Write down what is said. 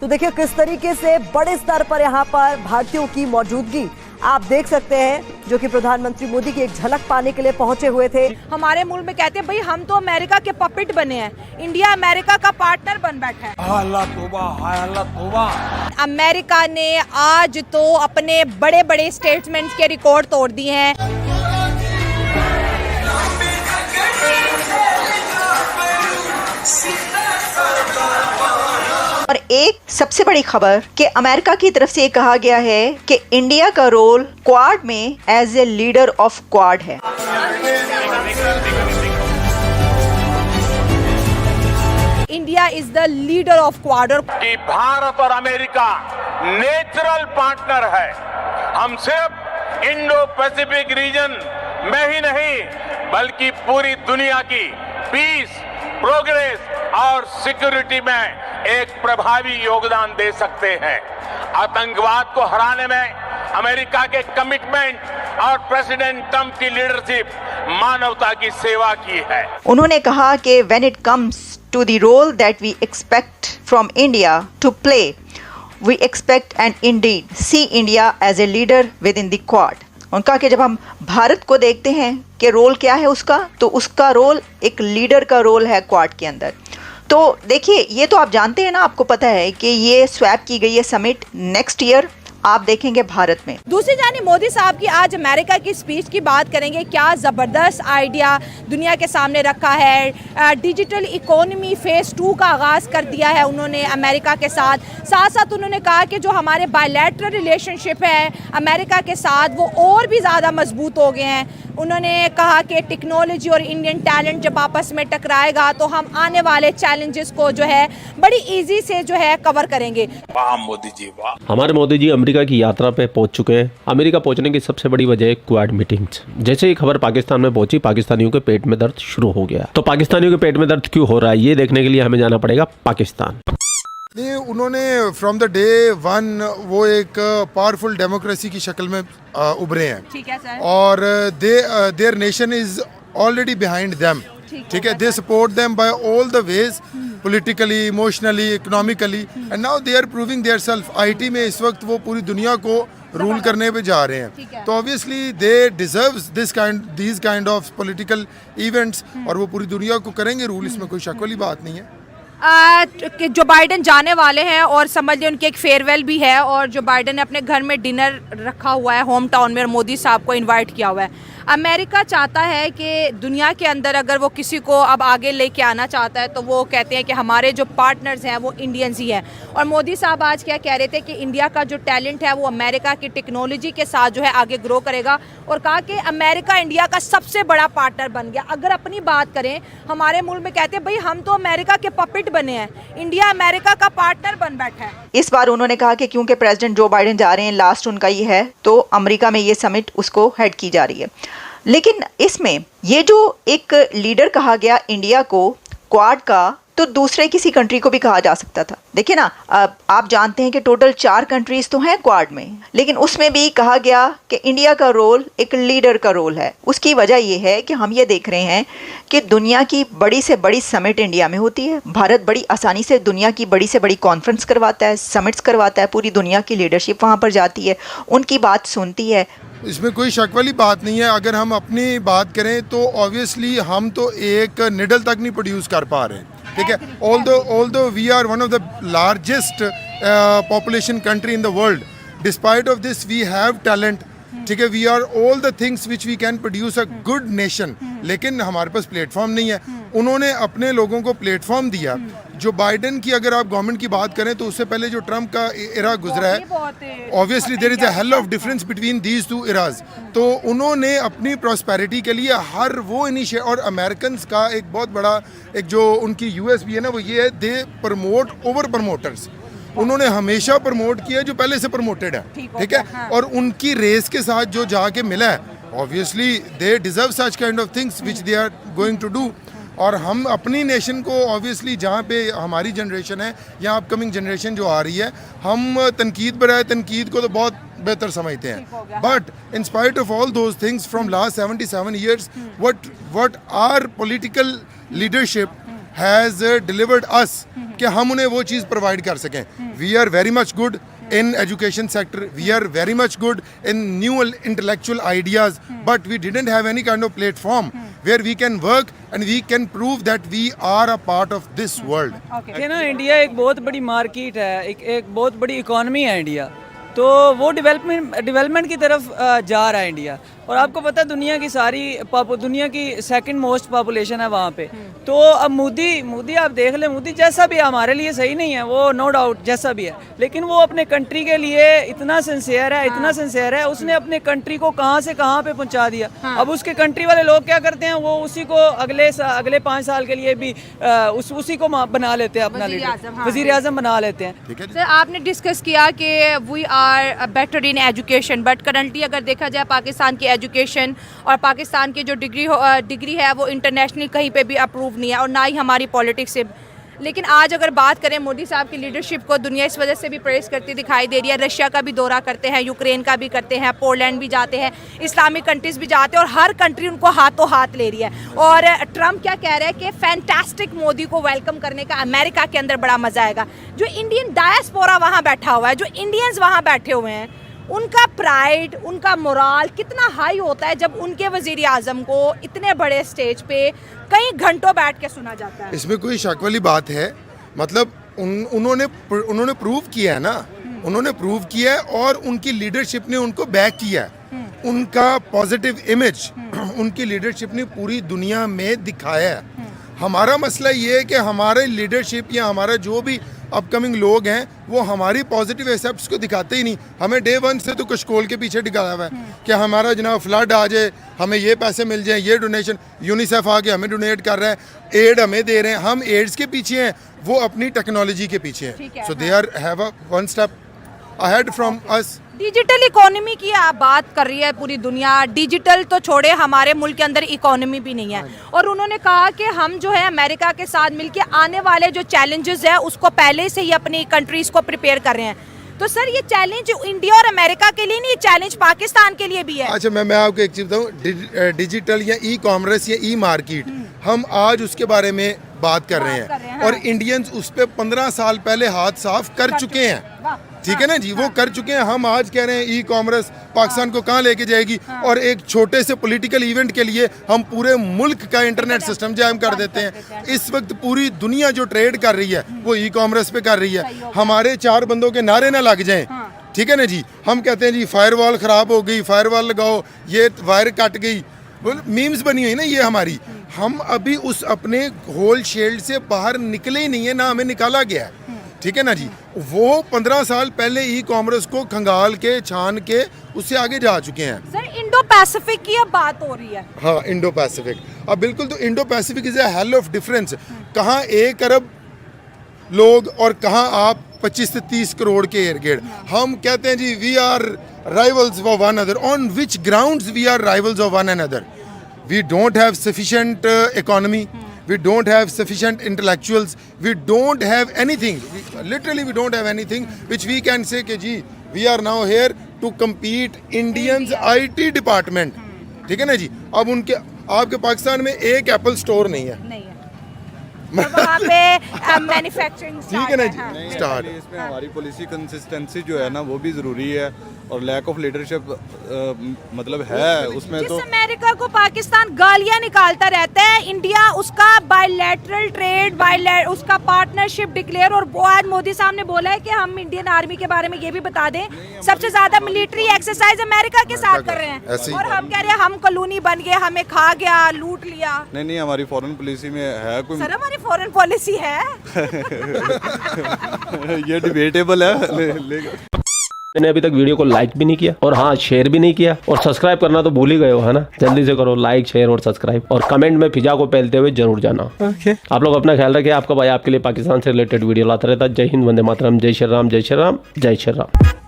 तो देखिए किस तरीके से बड़े स्तर पर यहाँ पर भारतीयों की मौजूदगी आप देख सकते हैं, जो कि प्रधानमंत्री मोदी की एक झलक पाने के लिए पहुंचे हुए थे। हमारे मुल्क में कहते हैं भाई हम तो अमेरिका के पपेट बने हैं, इंडिया अमेरिका का पार्टनर बन बैठा है। अल्लाह तौबा। अमेरिका ने आज तो अपने बड़े बड़े स्टेटमेंट्स के रिकॉर्ड तोड़ दिए हैं। और एक सबसे बड़ी खबर कि अमेरिका की तरफ से ये कहा गया है कि इंडिया का रोल क्वाड में as a leader of Quad है। India is the leader of Quad. कि भारत और अमेरिका नेचुरल पार्टनर है। हम सिर्फ इंडो पैसिफिक रीजन में ही नहीं बल्कि पूरी दुनिया की पीस, प्रोग्रेस और सिक्योरिटी में एक प्रभावी योगदान दे सकते हैं। आतंकवाद को हराने में अमेरिका के कमिटमेंट और प्रेसिडेंट ट्रंप की लीडरशिप मानवता की सेवा की है। उन्होंने कहा कि when it comes to the role that we expect from India to play, we expect and indeed see India as a leader within the Quad. उनका कि जब हम भारत को देखते हैं कि रोल क्या है उसका, तो उसका रोल एक लीडर का रोल है क्वाड के अंदर। तो देखिए, ये तो आप जानते हैं ना, आपको पता है कि ये स्वैप की गई है समिट नेक्स्ट ईयर आप देखेंगे भारत में। दूसरी जानी मोदी साहब की आज अमेरिका की स्पीच की बात करेंगे। क्या ज़बरदस्त आइडिया दुनिया के सामने रखा है। डिजिटल इकोनॉमी फेज़ 2 का आगाज़ कर दिया है उन्होंने अमेरिका के साथ। साथ साथ उन्होंने कहा कि जो हमारे बायलैटरल रिलेशनशिप है अमेरिका के साथ वो और भी ज़्यादा मजबूत हो गए हैं। उन्होंने कहा कि टेक्नोलॉजी और इंडियन टैलेंट जब आपस में टकराएगा तो हम आने वाले चैलेंजेस को जो है बड़ी इजी से जो है कवर करेंगे। वाह मोदी जी वाह। हमारे मोदी जी अमेरिका की यात्रा पे पहुंच चुके हैं। अमेरिका पहुंचने की सबसे बड़ी वजह है क्वाड मीटिंग्स। जैसे ही खबर पाकिस्तान में पहुंची, पाकिस्तानियों के पेट में दर्द शुरू हो गया। तो पाकिस्तानियों के पेट में दर्द क्यों हो रहा है, ये देखने के लिए हमें जाना पड़ेगा पाकिस्तान। नहीं, उन्होंने फ्रॉम द डे वन वो एक पावरफुल डेमोक्रेसी की शक्ल में उभरे हैं। ठीक है सर। और their nation is already behind them. ठीक है, they support them by all the ways, politically, emotionally, economically, and now they are proving their self. IT में इस वक्त वो पूरी दुनिया को रूल करने पे जा रहे हैं। तो obviously they deserves these kind of political events, और वो पूरी दुनिया को करेंगे रूल, इसमें कोई शक वाली बात नहीं है। कि जो बाइडन जाने वाले हैं और समझ लें उनकी एक फेयरवेल भी है, और जो बाइडन ने अपने घर में डिनर रखा हुआ है होम टाउन में और मोदी साहब को इनवाइट किया हुआ है। अमेरिका चाहता है कि दुनिया के अंदर अगर वो किसी को अब आगे लेके आना चाहता है तो वो कहते हैं कि हमारे जो पार्टनर्स हैं वो इंडियंस ही हैं। और मोदी साहब आज क्या कह रहे थे कि इंडिया का जो टैलेंट है वो अमेरिका की टेक्नोलॉजी के साथ जो है आगे ग्रो करेगा, और कहा कि अमेरिका इंडिया का सबसे बड़ा पार्टनर बन गया। अगर अपनी बात करें, हमारे मुल्क में कहते हैं भाई हम तो अमेरिका के पपेट बने हैं, इंडिया अमेरिका का पार्टनर बन बैठा है। इस बार उन्होंने कहा कि क्योंकि प्रेसिडेंट जो बाइडेन जा रहे हैं, लास्ट उनका ये है, तो अमेरिका में ये समिट उसको हेड की जा रही है। लेकिन इसमें ये जो एक लीडर कहा गया इंडिया को क्वाड का, तो दूसरे किसी कंट्री को भी कहा जा सकता था। देखिए ना, आप जानते हैं कि टोटल 4 कंट्रीज तो हैं क्वाड में, लेकिन उसमें भी कहा गया कि इंडिया का रोल एक लीडर का रोल है। उसकी वजह यह है कि हम ये देख रहे हैं कि दुनिया की बड़ी से बड़ी समिट इंडिया में होती है। भारत बड़ी आसानी से दुनिया की बड़ी से बड़ी कॉन्फ्रेंस करवाता है, समिट्स करवाता है, पूरी दुनिया की लीडरशिप वहाँ पर जाती है, उनकी बात सुनती है। इसमें कोई शक वाली बात नहीं है। अगर हम अपनी बात करें तो ऑब्वियसली हम तो एक निडल तक नहीं प्रोड्यूस कर पा रहे हैं। ठीक है, although we are one of the largest population country in the world, despite of this we have talent. ठीक है, we are all the things which we can produce a good nation, लेकिन हमारे पास प्लेटफॉर्म नहीं है। उन्होंने अपने लोगों को प्लेटफॉर्म दिया। जो बाइडेन की अगर आप गवर्नमेंट की बात करें तो उससे पहले जो ट्रंप का एरा गुजरा है, obviously there is a hell of difference between these 2 eras. तो उन्होंने अपनी प्रॉस्पेरिटी के लिए हर वो इनिशिएटिव, और अमेरिकन का एक बहुत बड़ा एक जो उनकी यूएसपी है ना, वो ये है, दे प्रमोट ओवर प्रमोटर्स। उन्होंने हमेशा प्रमोट किया जो पहले से प्रमोटेड है। ठीक है, हाँ। और उनकी रेस के साथ जो जाके मिला है, obviously they deserve such kind of things which they are going to do. और हम अपनी नेशन को ऑब्वियसली जहाँ पे हमारी जनरेशन है या अपकमिंग जनरेशन जो आ रही है, हम तनकीद बराए तनकीद को तो बहुत बेहतर समझते हैं। But in spite of all those things from last 77 years, what our political leadership has delivered us कि हम उन्हें वो चीज़ प्रोवाइड कर सकें. We are very much good in education sector, we are very much good in new intellectual ideas, but we didn't have any kind of platform where we can work and we can prove that we are a part of this world. ये ना India एक बहुत बड़ी market है, एक बहुत बड़ी economy है इंडिया, तो वो डेवलपमेंट की तरफ जा रहा है इंडिया. और आपको पता है दुनिया की सेकंड मोस्ट पॉपुलेशन है वहाँ पे. तो अब मोदी आप देख ले, मोदी जैसा भी है हमारे लिए सही नहीं है वो, नो डाउट जैसा भी है, लेकिन वो अपने कंट्री के लिए इतना सिंसियर है, उसने अपने कंट्री को कहाँ से कहाँ पे पहुँचा दिया. अब उसके कंट्री वाले लोग क्या करते हैं, वो उसी को अगले 5 साल के लिए भी उसी को बना लेते हैं अपना लीडर, वजीर आजम बना लेते हैं. सर आपने डिस्कस किया कि we are better in education, but currently अगर देखा जाए पाकिस्तान की एजुकेशन और पाकिस्तान की जो डिग्री है वो इंटरनेशनल कहीं पे भी अप्रूव नहीं है और ना ही हमारी पॉलिटिक्स से. लेकिन आज अगर बात करें मोदी साहब की लीडरशिप को दुनिया इस वजह से भी प्रेस करती दिखाई दे रही है. रशिया का भी दौरा करते हैं, यूक्रेन का भी करते हैं, पोलैंड भी जाते हैं, इस्लामिक कंट्रीज़ भी जाते हैं और हर कंट्री उनको हाथों हाथ ले रही है. और ट्रम्प क्या कह रहे हैं कि फैंटास्टिक मोदी को वेलकम करने का अमेरिका के अंदर बड़ा मज़ा आएगा. जो इंडियन डायस्पोरा वहाँ बैठा हुआ है, जो इंडियंस वहाँ बैठे हुए हैं, उनका प्राइड, उनका मोराल कितना हाई होता है जब उनके वजीर आजम को इतने बड़े स्टेज पे कई घंटों बैठ के सुना जाता है. इसमें कोई शक वाली बात है. मतलब उन्होंने प्रूव किया है ना, उन्होंने प्रूव किया है और उनकी लीडरशिप ने उनको बैक किया है. उनका पॉजिटिव इमेज उनकी लीडरशिप ने पूरी दुनिया में दिखाया है. हमारा मसला ये है कि हमारे लीडरशिप या हमारा जो भी अपकमिंग लोग हैं वो हमारी पॉजिटिव एसेप्ट्स को दिखाते ही नहीं. हमें डे 1 से तो कशकोल के पीछे दिखाया हुआ है कि हमारा जनाब फ्लड आ जाए, हमें ये पैसे मिल जाए, ये डोनेशन, यूनिसेफ आके हमें डोनेट कर रहा है, एड हमें दे रहे हैं. हम एड्स के पीछे हैं, वो अपनी टेक्नोलॉजी के पीछे हैं. So they are have a one step ahead from us. Digital economy की आप बात कर रही है पूरी दुनिया. डिजिटल तो छोड़े, हमारे मुल्क के अंदर इकोनॉमी भी नहीं है. और उन्होंने कहा कि हम जो है अमेरिका के साथ मिलके आने वाले जो चैलेंजेस है उसको पहले से ही अपनी कंट्रीज को प्रिपेयर कर रहे हैं. तो सर ये चैलेंज इंडिया और अमेरिका के लिए नहीं, चैलेंज पाकिस्तान के लिए भी है. अच्छा मैं आपको एक चीज़ बताऊँ, डिजिटल या ई कॉमर्स या ई मार्केट, हम आज उसके बारे में बात कर रहे हैं और इंडियंस उस पर 15 साल पहले हाथ साफ कर चुके हैं. ठीक है ना जी, वो कर चुके हैं. हम आज कह रहे हैं ई कॉमर्स पाकिस्तान को कहाँ लेके जाएगी, और एक छोटे से पॉलिटिकल इवेंट के लिए हम पूरे मुल्क का इंटरनेट सिस्टम जैम कर देते हैं. इस वक्त पूरी दुनिया जो ट्रेड कर रही है वो ई कॉमर्स पे कर रही है. हमारे 4 बंदों के नारे ना लग जाएं. ठीक है ना जी, हम कहते हैं जी फायरवॉल ख़राब हो गई, फायरवॉल लगाओ, ये वायर कट गई, मीम्स बनी हुई ना ये हमारी. हम अभी उस अपने होल शेल्ड से बाहर निकले ही नहीं है, ना हमें निकाला गया है. ठीक है ना जी, वो 15 साल पहले ई कॉमर्स को खंगाल के छान के उससे आगे जा चुके हैं. सर इंडो पैसिफिक की अब बात हो रही है. हाँ इंडो पैसिफिक, अब बिल्कुल. तो Indo Pacific is a hell of difference. कहाँ 1 अरब लोग और कहाँ आप 25 से 30 करोड़ के इर्द-गिर्द. हम कहते हैं जी we are rivals of one another. On which grounds we are rivals of one another? We don't have sufficient economy, we don't have sufficient intellectuals, we don't have anything, literally we don't have anything which we can say कि जी we are now here to compete Indians IT department. ठीक है ना जी, अब उनके आपके पाकिस्तान में एक Apple store नहीं है. वहाँ पे मैन्युफैक्चरिंग ठीक है ना जी, स्टार्ट. इसमें हमारी पॉलिसी कंसिस्टेंसी जो है ना वो भी ज़रूरी है और लैक ऑफ लीडरशिप मतलब है उसमें. जिस तो अमेरिका को पाकिस्तान गालियां निकालता रहता है, इंडिया उसका बायलैटरल ट्रेड, उसका पार्टनरशिप डिक्लेयर. और वो आज मोदी साहब ने बोला है कि हम इंडियन आर्मी के बारे में ये भी बता दें, सबसे ज्यादा मिलिट्री एक्सरसाइज अमेरिका के साथ कर रहे हैं और हम कह रहे हैं हम कॉलोनी बन गए, हमें खा गया, लूट लिया. नहीं हमारी फॉरेन पॉलिसी में है कोई. सर हमारी फॉरेन पॉलिसी है ये डिबेटेबल है. मैंने अभी तक वीडियो को लाइक भी नहीं किया और हाँ शेयर भी नहीं किया और सब्सक्राइब करना तो भूल ही गए हो है ना. जल्दी से करो लाइक, शेयर और सब्सक्राइब और कमेंट में फिजा को पहलते हुए जरूर जाना. आप लोग अपना ख्याल रखिए. आपका भाई आपके लिए पाकिस्तान से रिलेटेड वीडियो लाता रहता है. जय हिंद, वंदे मातरम, जय श्री राम, जय श्री राम, जय श्री राम.